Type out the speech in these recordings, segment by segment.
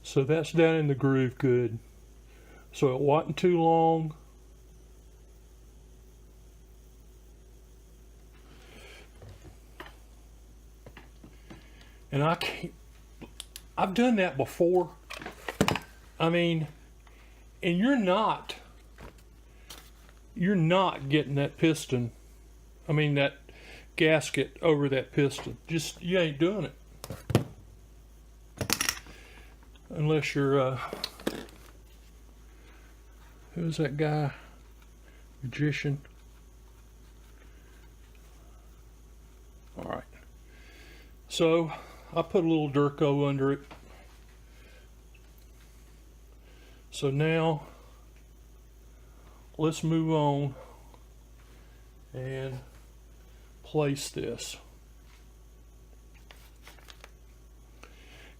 So that's down in the groove good. So it wasn't too long. And I've done that before. I mean, and you're not getting that piston, I mean that gasket over that piston. Just, you ain't doing it. Unless you're, who's that guy? Magician. All right. So I put a little Durco under it. So now let's move on and place this.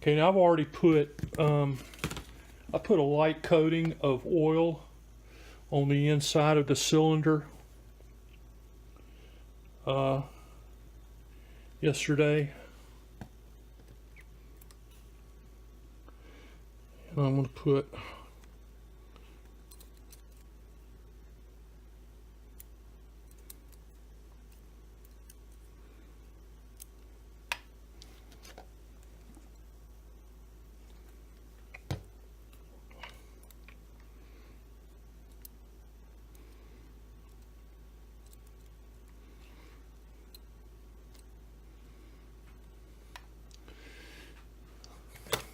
Okay, now I've already put I put a light coating of oil on the inside of the cylinder yesterday. And I'm going to put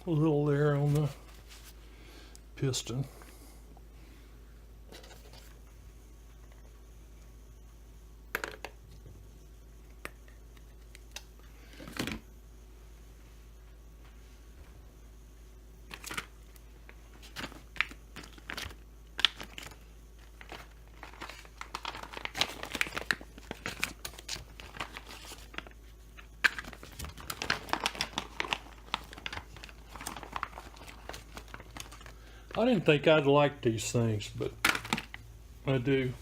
a little there on the piston. I didn't think I'd like these things, but I do.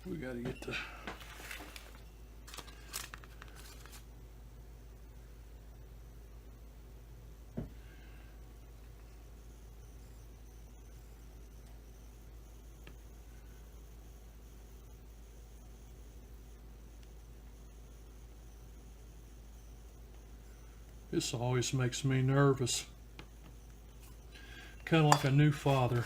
We got to get the This always makes me nervous. Kind of like a new father.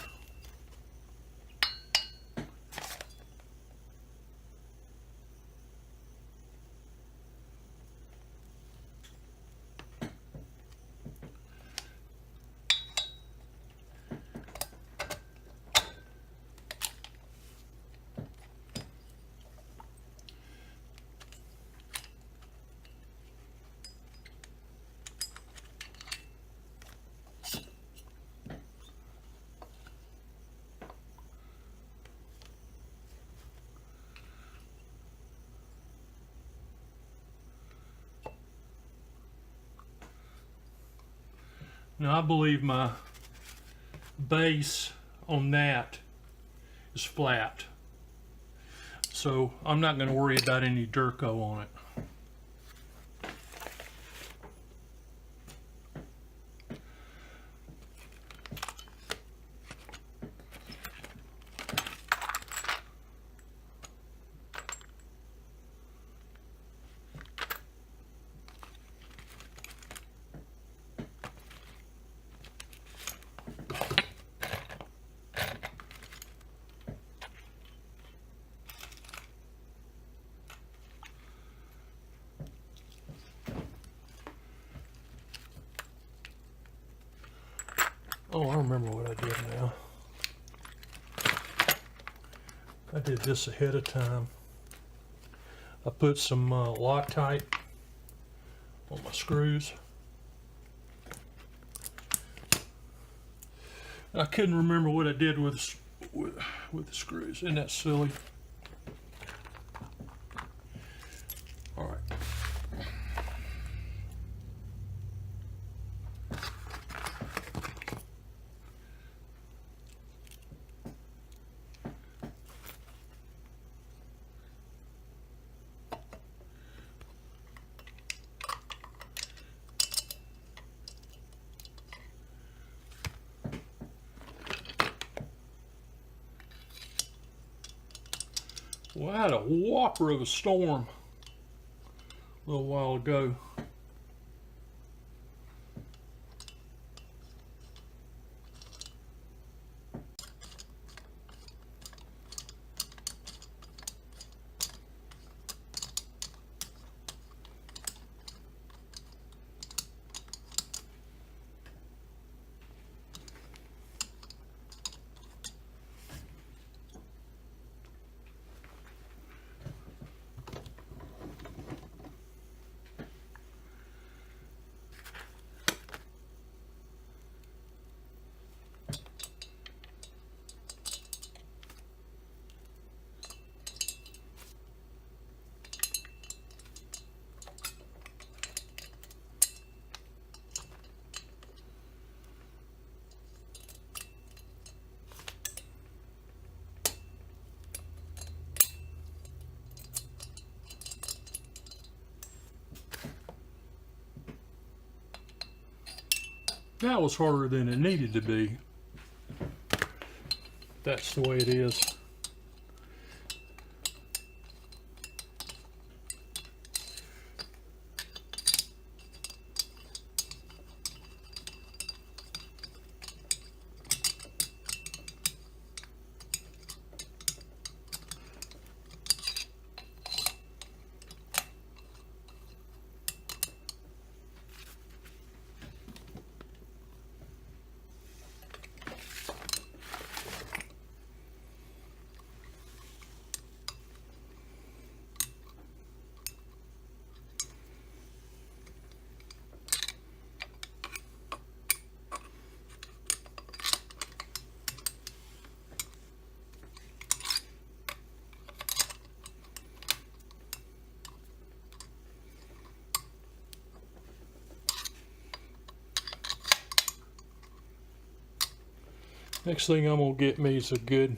Now I believe my base on that is flat, so I'm not going to worry about any Durco on it. Oh, I remember what I did now. I did this ahead of time. I put some Loctite on my screws. I couldn't remember what I did with the screws. Isn't that silly? All right. Well, I had a whopper of a storm a little while ago. That was harder than it needed to be. That's the way it is. Next thing I'm gonna get me is a good